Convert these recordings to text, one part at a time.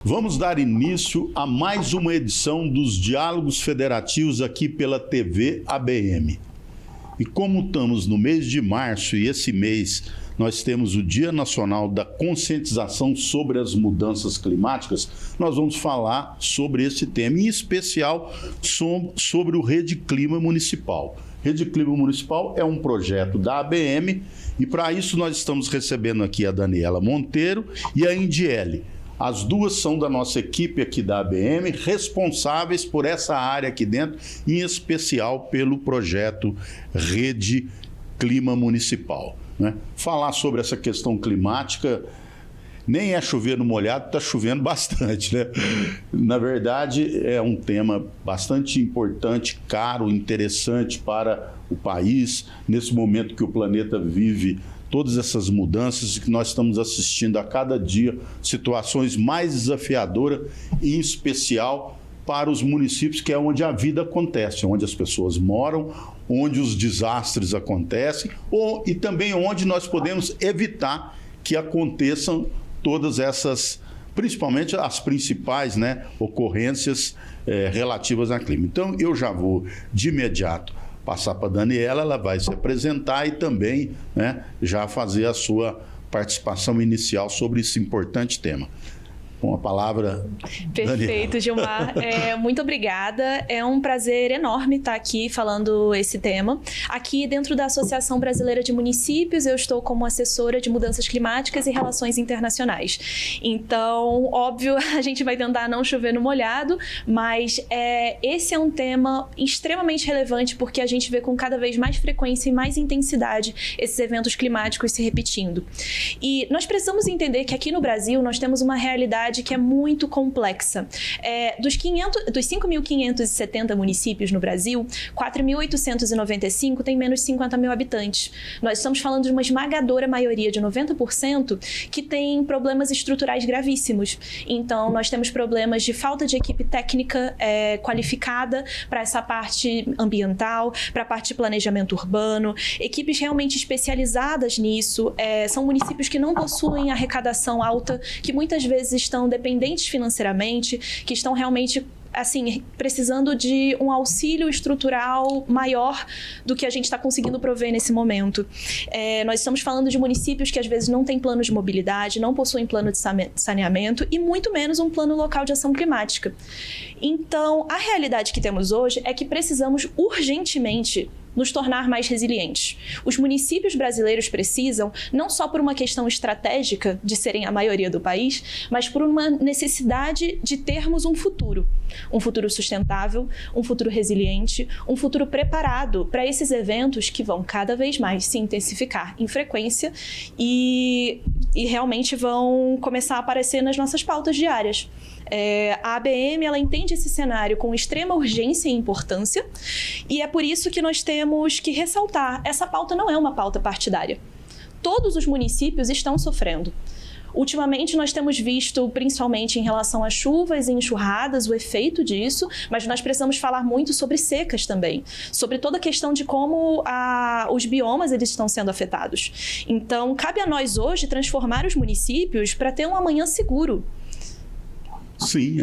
Vamos dar início a mais uma edição dos Diálogos Federativos aqui pela TV ABM. E como estamos no mês de março e esse mês nós temos o Dia Nacional da Conscientização sobre as Mudanças Climáticas, nós vamos falar sobre esse tema, em especial sobre o Rede Clima Municipal. Rede Clima Municipal é um projeto da ABM e para isso nós estamos recebendo aqui a Daniela Monteiro e a Indiele. As duas são da nossa equipe aqui da ABM, responsáveis por essa área aqui dentro, em especial pelo projeto Rede Clima Municipal, né? Falar sobre essa questão climática nem é chover no molhado, está chovendo bastante, né? Na verdade, é um tema bastante importante, caro, interessante para o país, nesse momento que o planeta vive todas essas mudanças que nós estamos assistindo a cada dia, situações mais desafiadoras, em especial para os municípios, que é onde a vida acontece, onde as pessoas moram, onde os desastres acontecem, e também onde nós podemos evitar que aconteçam todas essas, principalmente as principais, né, ocorrências relativas ao clima. Então, eu já vou de imediato passar para a Daniela, ela vai se apresentar e também, né, já fazer a sua participação inicial sobre esse importante tema. Com a palavra, Perfeito, Daniela. Gilmar. Muito obrigada. É um prazer enorme estar aqui falando esse tema. Aqui dentro da Associação Brasileira de Municípios, eu estou como assessora de mudanças climáticas e relações internacionais. Então, óbvio, a gente vai tentar não chover no molhado, mas esse é um tema extremamente relevante porque a gente vê com cada vez mais frequência e mais intensidade esses eventos climáticos se repetindo. E nós precisamos entender que aqui no Brasil nós temos uma realidade que é muito complexa. Dos 5.570 municípios no Brasil, 4.895 têm menos de 50 mil habitantes. Nós estamos falando de uma esmagadora maioria de 90% que tem problemas estruturais gravíssimos. Então, nós temos problemas de falta de equipe técnica qualificada para essa parte ambiental, para a parte de planejamento urbano, equipes realmente especializadas nisso. São municípios que não possuem arrecadação alta, que muitas vezes estão dependentes financeiramente, que estão realmente assim, precisando de um auxílio estrutural maior do que a gente está conseguindo prover nesse momento. Nós estamos falando de municípios que às vezes não têm plano de mobilidade, não possuem plano de saneamento e muito menos um plano local de ação climática. Então, a realidade que temos hoje é que precisamos urgentemente nos tornar mais resilientes. Os municípios brasileiros precisam, não só por uma questão estratégica de serem a maioria do país, mas por uma necessidade de termos um futuro sustentável, um futuro resiliente, um futuro preparado para esses eventos que vão cada vez mais se intensificar em frequência e realmente vão começar a aparecer nas nossas pautas diárias. A ABM, ela entende esse cenário com extrema urgência e importância e é por isso que nós temos que ressaltar, essa pauta não é uma pauta partidária. Todos os municípios estão sofrendo. Ultimamente, nós temos visto, principalmente em relação às chuvas e enxurradas, o efeito disso, mas nós precisamos falar muito sobre secas também, sobre toda a questão de como os biomas eles estão sendo afetados. Então, cabe a nós hoje transformar os municípios para ter um amanhã seguro. Sim,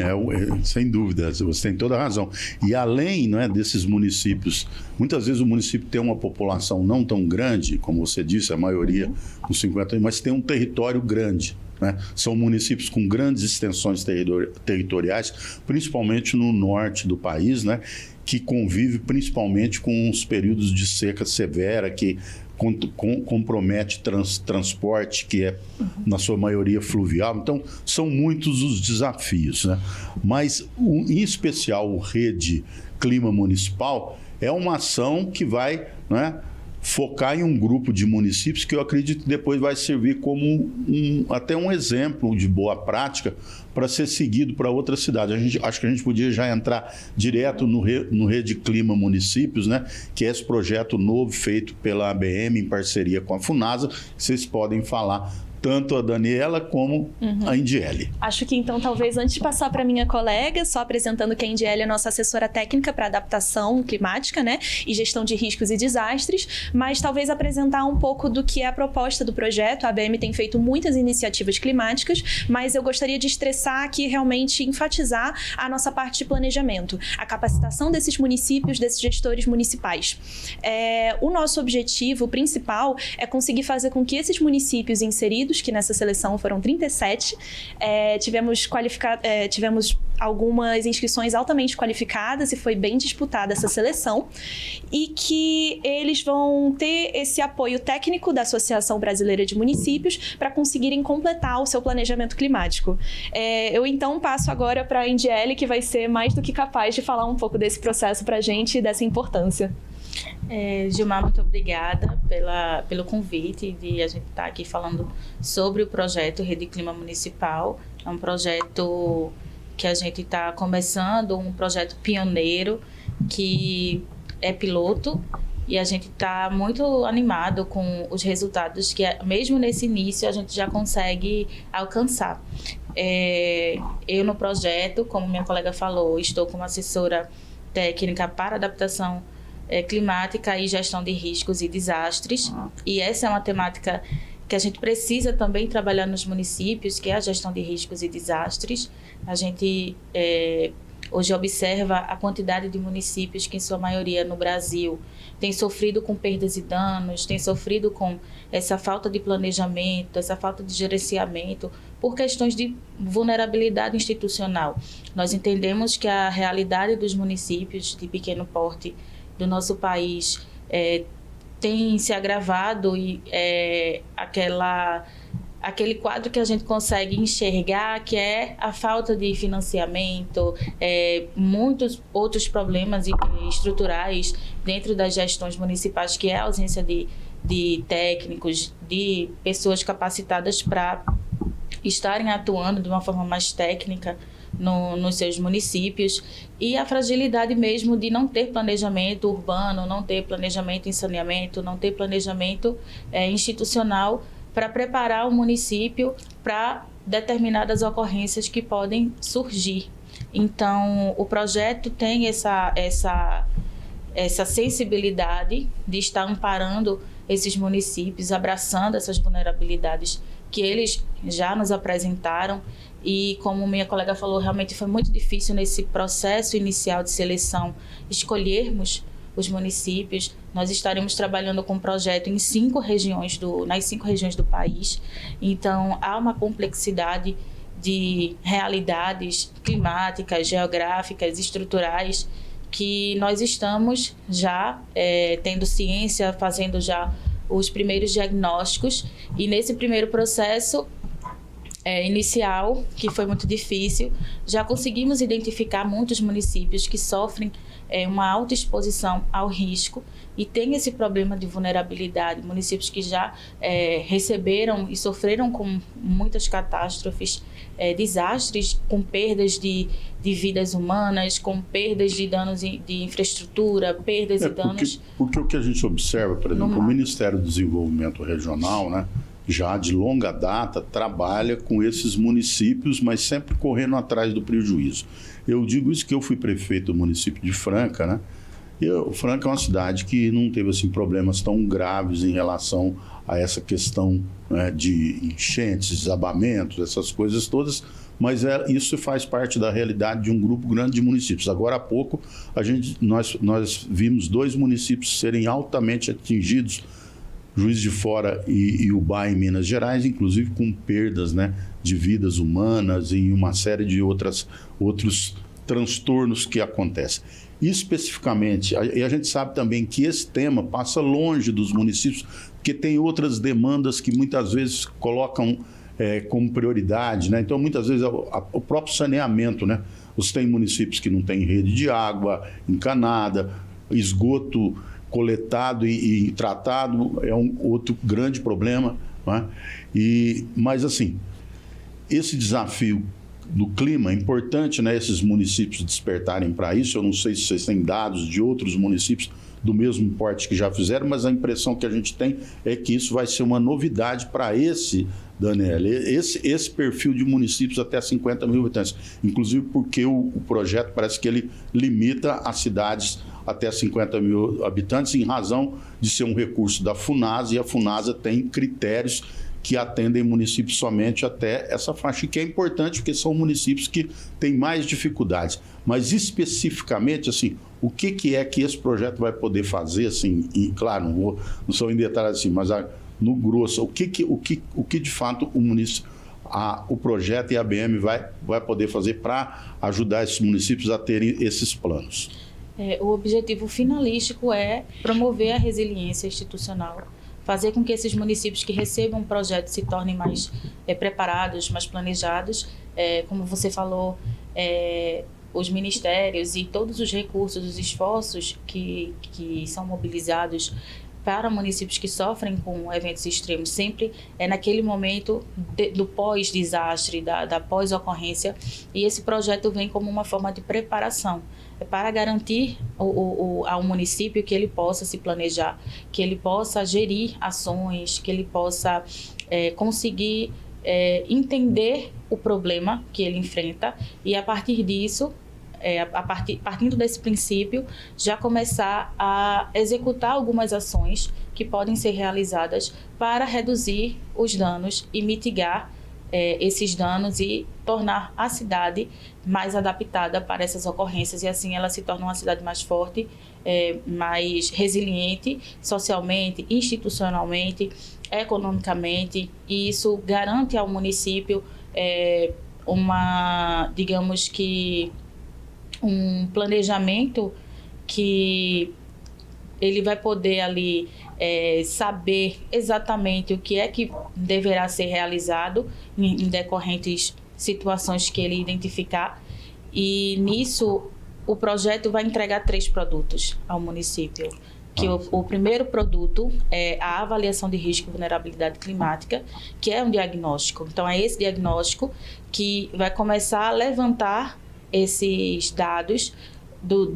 sem dúvida, você tem toda a razão. E além, né, desses municípios, muitas vezes o município tem uma população não tão grande, como você disse, a maioria uns 50, mas tem um território grande, né? São municípios com grandes extensões territoriais, principalmente no norte do país, né, que convive principalmente com os períodos de seca severa, que compromete transporte, que é, na sua maioria, fluvial. Então, são muitos os desafios, né? Mas, em especial, o Rede Clima Municipal é uma ação que vai, né, focar em um grupo de municípios que eu acredito que depois vai servir como até um exemplo de boa prática para ser seguido para outras cidades. Acho que a gente podia já entrar direto no Rede Clima Municípios, né, que é esse projeto novo feito pela ABM em parceria com a FUNASA. Vocês podem falar tanto a Daniela como a Indiele. Acho que então, talvez, antes de passar para minha colega, só apresentando que a Indiele é nossa assessora técnica para adaptação climática, né, e gestão de riscos e desastres, mas talvez apresentar um pouco do que é a proposta do projeto. A ABM tem feito muitas iniciativas climáticas, mas eu gostaria de estressar aqui, realmente enfatizar a nossa parte de planejamento, a capacitação desses municípios, desses gestores municipais. O nosso objetivo principal é conseguir fazer com que esses municípios inseridos, que nessa seleção foram 37, tivemos algumas inscrições altamente qualificadas e foi bem disputada essa seleção, e que eles vão ter esse apoio técnico da Associação Brasileira de Municípios para conseguirem completar o seu planejamento climático. Eu então passo agora para a Indiele, que vai ser mais do que capaz de falar um pouco desse processo para a gente e dessa importância. Gilmar, muito obrigada pelo convite de a gente estar aqui falando sobre o projeto Rede Clima Municipal. É um projeto que a gente está começando, um projeto pioneiro que é piloto, e a gente está muito animado com os resultados que, mesmo nesse início, a gente já consegue alcançar. Eu no projeto, como minha colega falou, estou como assessora técnica para adaptação climática e gestão de riscos e desastres, e essa é uma temática que a gente precisa também trabalhar nos municípios, que é a gestão de riscos e desastres. A gente hoje observa a quantidade de municípios que, em sua maioria no Brasil, tem sofrido com perdas e danos, tem sofrido com essa falta de planejamento, essa falta de gerenciamento, por questões de vulnerabilidade institucional. Nós entendemos que a realidade dos municípios de pequeno porte do nosso país tem se agravado, e aquele quadro que a gente consegue enxergar, que é a falta de financiamento, muitos outros problemas estruturais dentro das gestões municipais, que é a ausência de técnicos, de pessoas capacitadas para estarem atuando de uma forma mais técnica nos seus municípios, e a fragilidade mesmo de não ter planejamento urbano, não ter planejamento em saneamento, não ter planejamento institucional para preparar o município para determinadas ocorrências que podem surgir. Então, o projeto tem essa sensibilidade de estar amparando esses municípios, abraçando essas vulnerabilidades que eles já nos apresentaram. E como minha colega falou, realmente foi muito difícil nesse processo inicial de seleção escolhermos os municípios. Nós estaremos trabalhando com um projeto nas 5 regiões do país. Então, há uma complexidade de realidades climáticas, geográficas, estruturais, que nós estamos já tendo ciência, fazendo já os primeiros diagnósticos. E nesse primeiro processo inicial, que foi muito difícil, já conseguimos identificar muitos municípios que sofrem uma alta exposição ao risco e tem esse problema de vulnerabilidade, municípios que já receberam e sofreram com muitas catástrofes, desastres, com perdas de vidas humanas, com perdas de danos de infraestrutura, perdas e danos... Porque o que a gente observa, por exemplo, o Ministério do Desenvolvimento Regional, né, já de longa data, trabalha com esses municípios, mas sempre correndo atrás do prejuízo. Eu digo isso que eu fui prefeito do município de Franca, né? Franca é uma cidade que não teve assim, problemas tão graves em relação a essa questão, né, de enchentes, desabamentos, essas coisas todas, mas isso faz parte da realidade de um grupo grande de municípios. Agora há pouco, nós vimos 2 municípios serem altamente atingidos, Juiz de Fora e Ubá, em Minas Gerais, inclusive com perdas, né, de vidas humanas e uma série de outros transtornos que acontecem. Especificamente, e a gente sabe também que esse tema passa longe dos municípios, porque tem outras demandas que muitas vezes colocam como prioridade, né? Então, muitas vezes, o próprio saneamento, né? Você tem municípios que não têm rede de água encanada, esgoto coletado e tratado é um outro grande problema, né? Mas assim, esse desafio do clima. É importante, né, esses municípios despertarem para isso. Eu não sei se vocês têm dados de outros municípios do mesmo porte que já fizeram, mas a impressão que a gente tem é que isso vai ser uma novidade para esse, Daniel, esse perfil de municípios até 50 mil habitantes. Inclusive porque o projeto parece que ele limita as cidades até 50 mil habitantes em razão de ser um recurso da FUNASA, e a FUNASA tem critérios que atendem municípios somente até essa faixa, e que é importante porque são municípios que têm mais dificuldades. Mas especificamente, assim, o que é que esse projeto vai poder fazer, assim, e claro, não sou em detalhes assim, mas no grosso, o que de fato o projeto e a ABM vai poder fazer para ajudar esses municípios a terem esses planos? O objetivo finalístico é promover a resiliência institucional, fazer com que esses municípios que recebam um projeto se tornem mais preparados, mais planejados. Como você falou, os ministérios e todos os recursos, os esforços que são mobilizados para municípios que sofrem com eventos extremos, sempre é naquele momento do pós-desastre, da pós-ocorrência, e esse projeto vem como uma forma de preparação, para garantir ao município que ele possa se planejar, que ele possa gerir ações, que ele possa conseguir entender o problema que ele enfrenta e, a partir disso, partindo desse princípio, já começar a executar algumas ações que podem ser realizadas para reduzir os danos e mitigar esses danos e tornar a cidade mais adaptada para essas ocorrências, e assim ela se torna uma cidade mais forte, mais resiliente socialmente, institucionalmente, economicamente, e isso garante ao município digamos que um planejamento que ele vai poder ali saber exatamente o que é que deverá ser realizado em decorrentes situações que ele identificar, e nisso o projeto vai entregar 3 produtos ao município. Que o primeiro produto é a avaliação de risco e vulnerabilidade climática, que é um diagnóstico. Então é esse diagnóstico que vai começar a levantar esses dados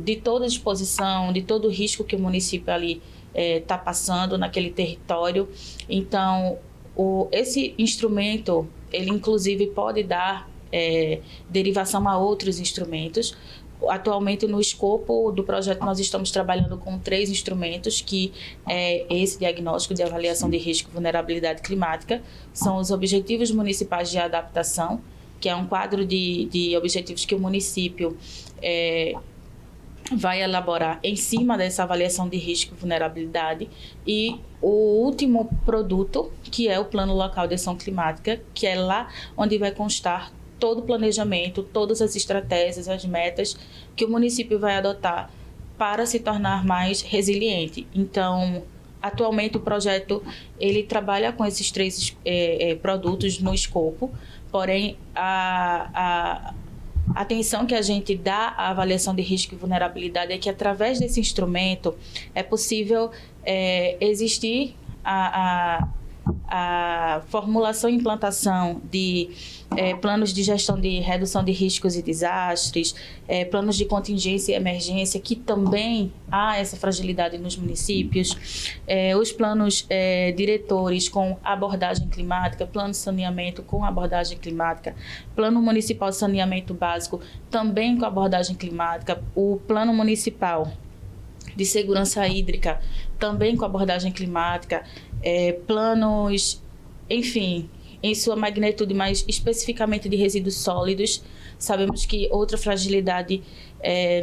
de toda a exposição, de todo o risco que o município ali está passando naquele território. Então, esse instrumento, ele inclusive pode dar derivação a outros instrumentos. Atualmente, no escopo do projeto, nós estamos trabalhando com 3 instrumentos, que é esse diagnóstico de avaliação de risco e vulnerabilidade climática, são os Objetivos Municipais de Adaptação, que é um quadro de objetivos que o município vai elaborar em cima dessa avaliação de risco e vulnerabilidade, e o último produto, que é o Plano Local de Ação Climática, que é lá onde vai constar todo o planejamento, todas as estratégias, as metas que o município vai adotar para se tornar mais resiliente. Então, atualmente o projeto ele trabalha com esses 3 produtos no escopo, porém a atenção que a gente dá à avaliação de risco e vulnerabilidade é que, através desse instrumento, é possível existir a formulação e implantação de planos de gestão de redução de riscos e desastres, planos de contingência e emergência, que também há essa fragilidade nos municípios, os planos diretores com abordagem climática, plano de saneamento com abordagem climática, plano municipal de saneamento básico também com abordagem climática, o plano municipal de segurança hídrica também com abordagem climática, planos, enfim, em sua magnitude, mas especificamente de resíduos sólidos. Sabemos que outra fragilidade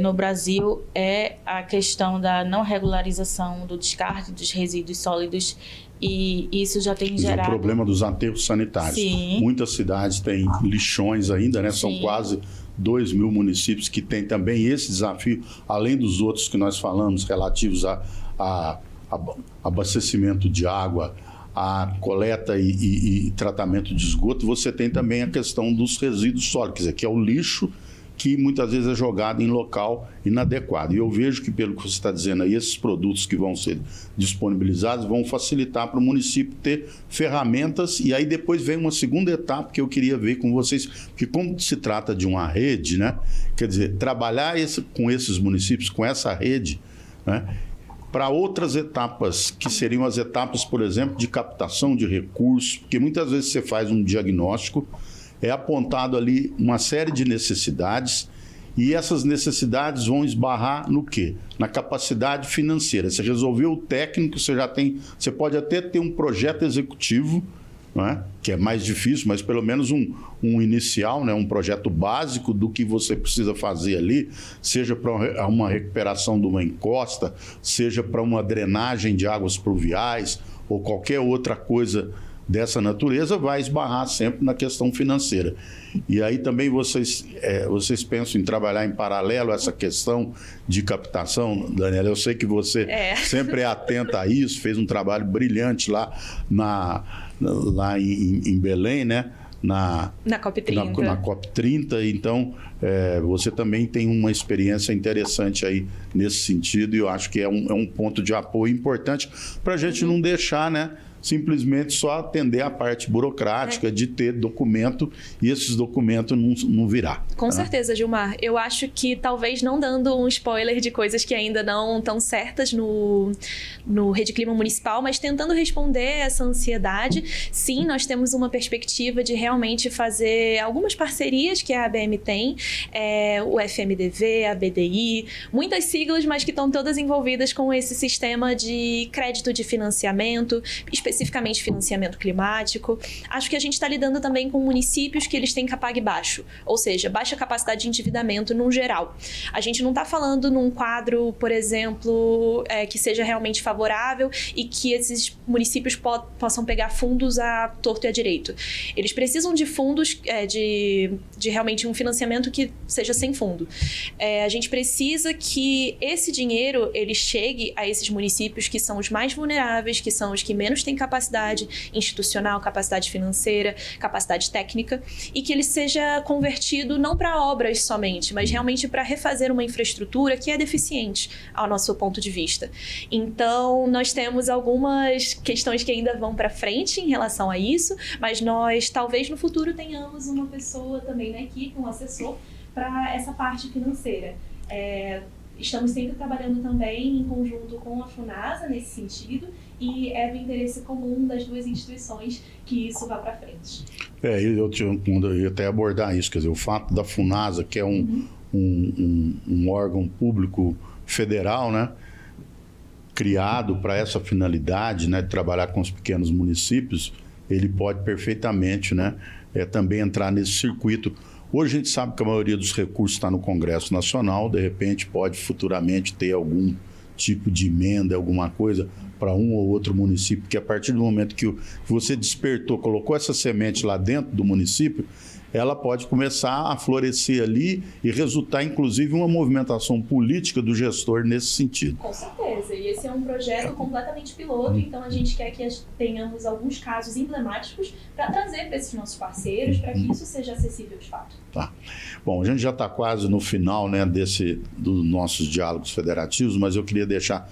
no Brasil é a questão da não regularização do descarte dos resíduos sólidos, e isso já tem gerado... O problema dos aterros sanitários. Sim. Muitas cidades têm lixões ainda, né? Sim. São quase 2.000 municípios que têm também esse desafio, além dos outros que nós falamos, relativos a abastecimento de água, a coleta e tratamento de esgoto. Você tem também a questão dos resíduos sólidos, quer dizer, que é o lixo que muitas vezes é jogado em local inadequado. E eu vejo que, pelo que você está dizendo aí, esses produtos que vão ser disponibilizados vão facilitar para o município ter ferramentas, e aí depois vem uma segunda etapa que eu queria ver com vocês, porque como se trata de uma rede, né? Quer dizer, trabalhar com esses municípios, com essa rede, né? Para outras etapas, que seriam as etapas, por exemplo, de captação de recursos, porque muitas vezes você faz um diagnóstico, é apontado ali uma série de necessidades, e essas necessidades vão esbarrar no quê? Na capacidade financeira. Você resolveu o técnico, você pode até ter um projeto executivo, não é? Que é mais difícil, mas pelo menos um inicial, né? Um projeto básico do que você precisa fazer ali, seja para uma recuperação de uma encosta, seja para uma drenagem de águas pluviais ou qualquer outra coisa dessa natureza, vai esbarrar sempre na questão financeira. E aí também vocês pensam em trabalhar em paralelo a essa questão de captação, Daniela? Eu sei que você sempre é atenta a isso, fez um trabalho brilhante lá em Belém, né? Na COP30. Na COP30, então você também tem uma experiência interessante aí nesse sentido, e eu acho que é um ponto de apoio importante para a gente não deixar, né, simplesmente só atender a parte burocrática de ter documento, e esses documentos não virá. Com certeza, Gilmar. Eu acho que, talvez não dando um spoiler de coisas que ainda não estão certas no Rede Clima Municipal, mas tentando responder essa ansiedade, sim, nós temos uma perspectiva de realmente fazer algumas parcerias que a ABM tem, o FMDV, a BDI, muitas siglas, mas que estão todas envolvidas com esse sistema de crédito de financiamento, especificamente financiamento climático. Acho que a gente está lidando também com municípios que eles têm CAPAG baixo, ou seja, baixa capacidade de endividamento no geral. A gente não está falando num quadro, por exemplo, que seja realmente favorável e que esses municípios possam pegar fundos à torto e à direito. Eles precisam de fundos, de realmente um financiamento que seja sem fundo. A gente precisa que esse dinheiro ele chegue a esses municípios que são os mais vulneráveis, que são os que menos têm capacidade institucional, capacidade financeira, capacidade técnica, e que ele seja convertido não para obras somente, mas realmente para refazer uma infraestrutura que é deficiente ao nosso ponto de vista. Então, nós temos algumas questões que ainda vão para frente em relação a isso, mas nós talvez no futuro tenhamos uma pessoa também na equipe, um assessor, para essa parte financeira. Estamos sempre trabalhando também em conjunto com a FUNASA nesse sentido, e é do interesse comum das duas instituições que isso vá para frente. Eu ia até abordar isso, quer dizer, o fato da FUNASA, que é um órgão público federal, né, criado para essa finalidade, né, de trabalhar com os pequenos municípios, ele pode perfeitamente, né, também entrar nesse circuito. Hoje a gente sabe que a maioria dos recursos está no Congresso Nacional, de repente pode futuramente ter algum tipo de emenda, alguma coisa para um ou outro município, que a partir do momento que você despertou, colocou essa semente lá dentro do município, ela pode começar a florescer ali e resultar, inclusive, em uma movimentação política do gestor nesse sentido. Com certeza, e esse é um projeto completamente piloto, então a gente quer que tenhamos alguns casos emblemáticos para trazer para esses nossos parceiros, para que isso seja acessível de fato. Tá. Bom, a gente já está quase no final, né, dos nossos diálogos federativos, mas eu queria deixar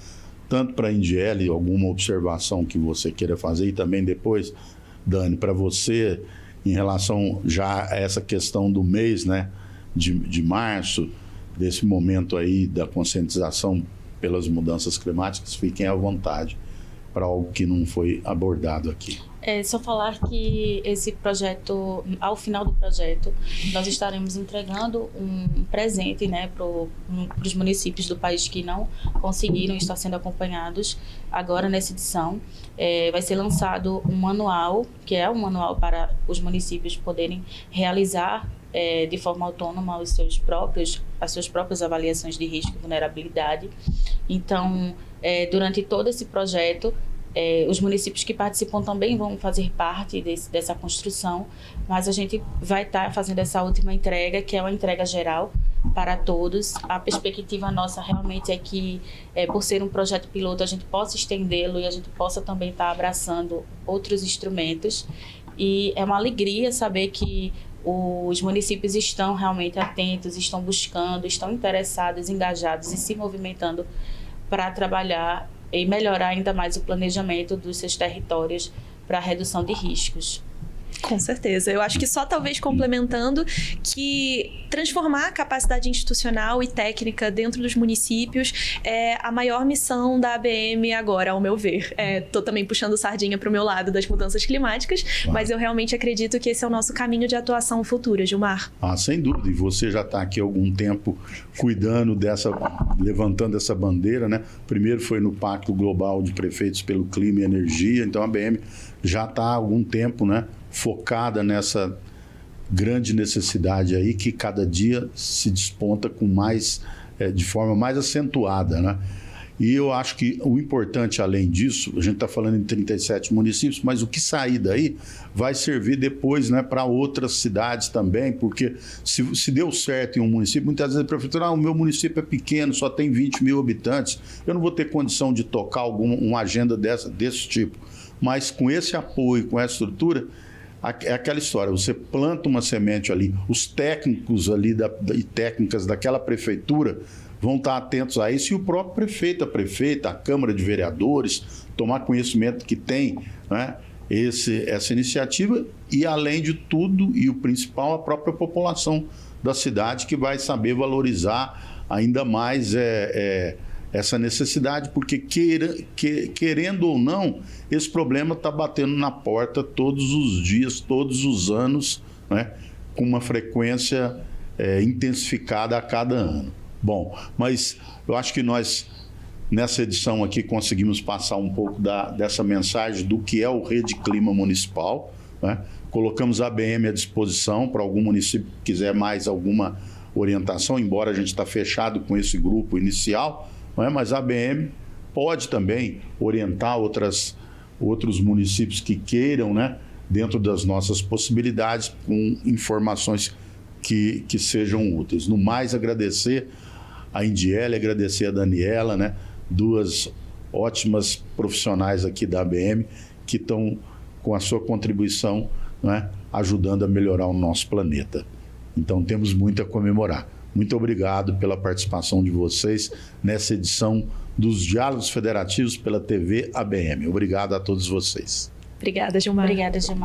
tanto para a Indiele alguma observação que você queira fazer, e também depois, Dani, para você, em relação já a essa questão do mês, né, de março, desse momento aí da conscientização pelas mudanças climáticas, fiquem à vontade para algo que não foi abordado aqui. Só falar que esse projeto, ao final do projeto, nós estaremos entregando um presente, né, para os municípios do país que não conseguiram estar sendo acompanhados agora nessa edição. Vai ser lançado um manual, que é um manual para os municípios poderem realizar de forma autônoma as suas próprias avaliações de risco e vulnerabilidade. Então, durante todo esse projeto, os municípios que participam também vão fazer parte dessa construção, mas a gente vai estar fazendo essa última entrega, que é uma entrega geral para todos. A perspectiva nossa realmente é que, por ser um projeto piloto, a gente possa estendê-lo e a gente possa também estar abraçando outros instrumentos. E é uma alegria saber que os municípios estão realmente atentos, estão buscando, estão interessados, engajados e se movimentando para trabalhar e melhorar ainda mais o planejamento dos seus territórios para a redução de riscos. Com certeza. Eu acho que só talvez complementando que transformar a capacidade institucional e técnica dentro dos municípios é a maior missão da ABM agora, ao meu ver. Tô também puxando sardinha para o meu lado das mudanças climáticas, mas eu realmente acredito que esse é o nosso caminho de atuação futura, Gilmar. Sem dúvida. E você já está aqui há algum tempo cuidando levantando essa bandeira, né? Primeiro foi no Pacto Global de Prefeitos pelo Clima e Energia, então a ABM já está há algum tempo, né, focada nessa grande necessidade aí que cada dia se desponta com mais, de forma mais acentuada, né? E eu acho que o importante, além disso, a gente está falando em 37 municípios, mas o que sair daí vai servir depois, né, para outras cidades também, porque se deu certo em um município, muitas vezes a prefeitura, o meu município é pequeno, só tem 20 mil habitantes, eu não vou ter condição de tocar uma agenda desse tipo. Mas com esse apoio, com essa estrutura, é aquela história, você planta uma semente ali, os técnicos ali e técnicas daquela prefeitura vão estar atentos a isso, e o próprio prefeito, a prefeita, a Câmara de Vereadores, tomar conhecimento que tem, né, essa iniciativa, e além de tudo, e o principal, a própria população da cidade, que vai saber valorizar ainda mais essa necessidade, porque querendo ou não, esse problema está batendo na porta todos os dias, todos os anos, né, com uma frequência intensificada a cada ano. Bom, mas eu acho que nós, nessa edição aqui, conseguimos passar um pouco dessa mensagem do que é o Rede Clima Municipal, né? Colocamos a ABM à disposição para algum município que quiser mais alguma orientação, embora a gente está fechado com esse grupo inicial, mas a ABM pode também orientar outros municípios que queiram, né, dentro das nossas possibilidades, com informações que sejam úteis. No mais, agradecer a Indiele, agradecer a Daniela, né, duas ótimas profissionais aqui da ABM que estão com a sua contribuição, né, ajudando a melhorar o nosso planeta. Então, temos muito a comemorar. Muito obrigado pela participação de vocês nessa edição dos Diálogos Federativos pela TV ABM. Obrigado a todos vocês. Obrigada, Gilmar. Obrigada, Gilmar.